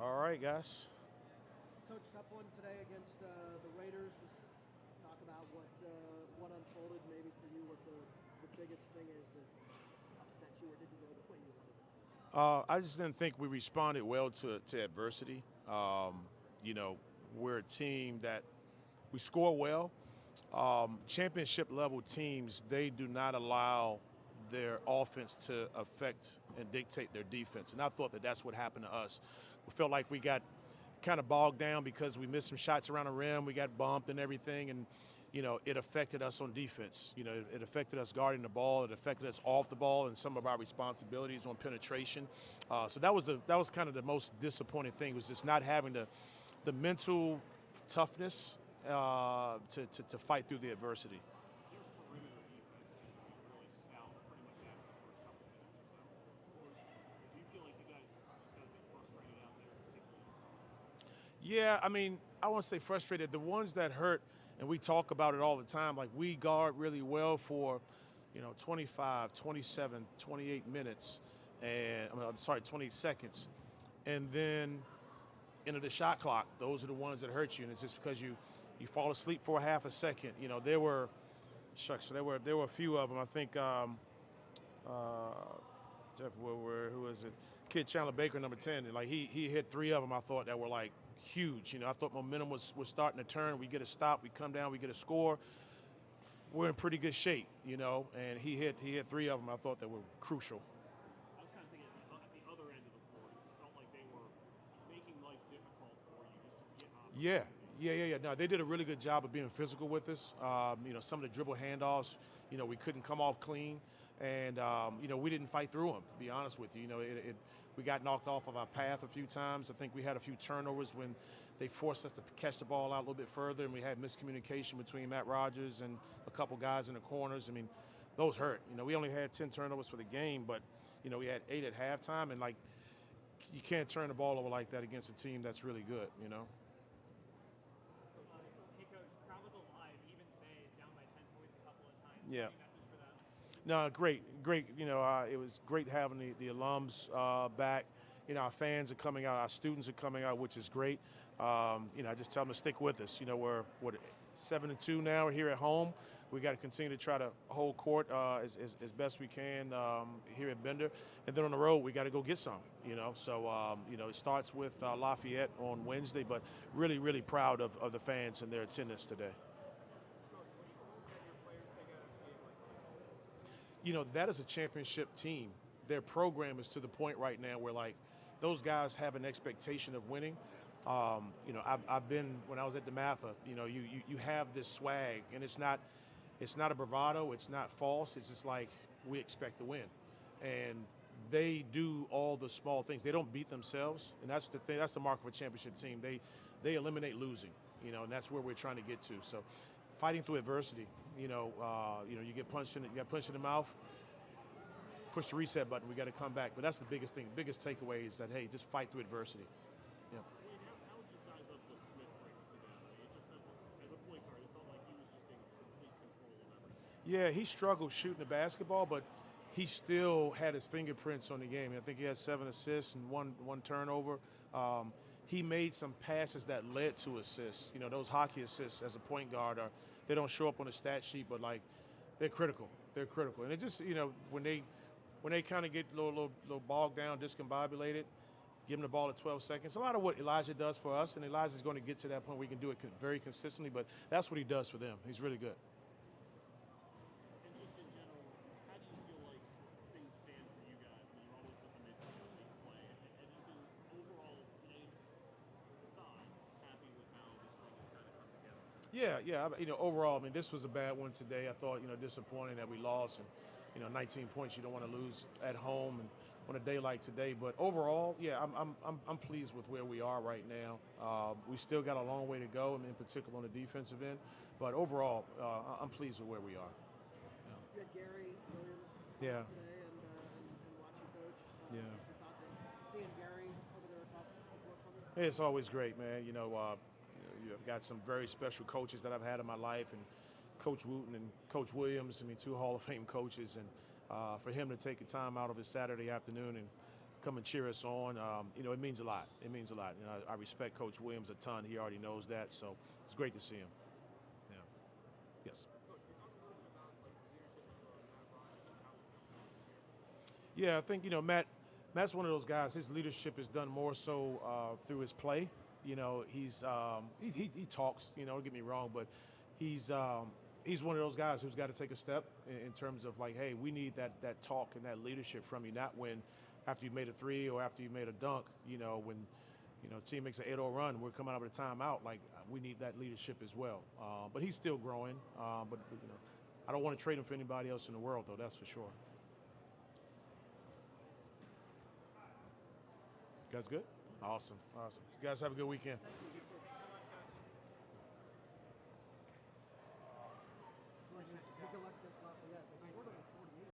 All right, guys. Coach, tough one today against the Raiders. Just talk about what unfolded, maybe for you, what the biggest thing is that upset you or didn't go the way you wanted it I just didn't think we responded well to adversity. You know, we're a team that we score well. Championship level teams, they do not allow their offense to affect and dictate their defense. And I thought that that's what happened to us. We felt like we got kind of bogged down because we missed some shots around the rim. We got bumped and everything, and it affected us on defense. It affected us guarding the ball. It affected us off the ball and some of our responsibilities on penetration. So that was kind of the most disappointing thing, was just not having the mental toughness to fight through the adversity. Their perimeter defense seemed to be really stout pretty much after the first couple minutes or so. Or do you feel like you guys just got a bit frustrated out there, particularly on offense? Yeah, I mean, I want to say frustrated. The ones that hurt, and we talk about it all the time, like we guard really well for, 25, 27, 28 minutes, and I'm sorry, 20 seconds. And then into the shot clock, those are the ones that hurt you. And it's just because you fall asleep for a half a second. There were, shucks, there were a few of them. I think uh, Jeff Woodward, who was it? Kid Chandler Baker, number 10. And like he hit three of them. I thought that were like huge. I thought momentum was starting to turn. We get a stop, we come down, we get a score. We're in pretty good shape, And he hit three of them. I thought that were crucial. I was kind of thinking at the other end of the floor, it felt like they were making life difficult for you just to get Yeah, opportunities. yeah. No, they did a really good job of being physical with us. Some of the dribble handoffs, we couldn't come off clean, and we didn't fight through them. To be honest with you, we got knocked off of our path a few times. I think we had a few turnovers when they forced us to catch the ball out a little bit further, and we had miscommunication between Matt Rogers and a couple guys in the corners. I mean, those hurt. We only had 10 turnovers for the game, but we had 8 at halftime, and like you can't turn the ball over like that against a team that's really good. Hey, Coach, the crowd was alive even today, down by 10 points a couple of times. Yeah. Any message for them? No, great, great. It was great having the alums back. Our fans are coming out, our students are coming out, which is great. I just tell them to stick with us. We're 7-2 now here at home. We got to continue to try to hold court as best we can here at Bender, and then on the road we got to go get some. So it starts with Lafayette on Wednesday, but really, really proud of the fans and their attendance today. Coach, what do you hope that your players take out of a game like this? That is a championship team. Their program is to the point right now where like those guys have an expectation of winning. I've been when I was at DeMatha. You have this swag, and it's not a bravado. It's not false. It's just like we expect to win, and they do all the small things. They don't beat themselves, and that's the thing. That's the mark of a championship team. They eliminate losing. And that's where we're trying to get to. So, fighting through adversity. You get punched in the mouth. Push the reset button. We got to come back. But that's the biggest thing. Biggest takeaway is that hey, just fight through adversity. Yeah. Wayne, how would you size up what Smith brings to them? I mean, it just felt, as a point guard, it felt like he was just in complete control of everything. Yeah, he struggled shooting the basketball, but he still had his fingerprints on the game. I think he had 7 assists and one turnover. He made some passes that led to assists. Those hockey assists as a point guard they don't show up on the stat sheet, but like they're critical. They're critical, and it just when they kind of get a little bogged down, discombobulated, give them the ball at 12 seconds. A lot of what Elijah does for us, and Elijah's going to get to that point where he can do it very consistently. But that's what he does for them. He's really good. And just in general, how do you feel like things stand for you guys? I mean, you're almost at the midpoint of league play. Have you been overall today aside happy with how this thing has kind of come together? Yeah. Overall, I mean, this was a bad one today. I thought, disappointing that we lost, and 19 points. You don't want to lose at home and on a day like today. But overall, yeah, I'm pleased with where we are right now. We still got a long way to go, in particular on the defensive end. But overall, I'm pleased with where we are. You had Gary Williams Yeah. today and watch you coach. Yeah. Just your thoughts on seeing Gary over there across the court from you? Hey, it's always great, man. You've got some very special coaches that I've had in my life, and Coach Wooten and Coach Williams. I mean, 2 Hall of Fame coaches, and for him to take a time out of his Saturday afternoon and come and cheer us on. You know, it means a lot. It means a lot. You know, I respect Coach Williams a ton. He already knows that, so it's great to see him. Yeah. Yes. Coach, can you talk a little bit about like the leadership of Matt Ryan and how he's coming along this year? Yeah, I think, you know, Matt's one of those guys. His leadership is done more so through his play. You know, he talks. You know, don't get me wrong, but he's one of those guys who's got to take a step in terms of like, hey, we need that talk and that leadership from you, not when after you made a three or after you made a dunk. You know, when team makes an 8-0 run, we're coming out of a timeout. Like, we need that leadership as well. But he's still growing. But you know, I don't want to trade him for anybody else in the world, though. That's for sure. You guys good? Awesome. You guys have a good weekend.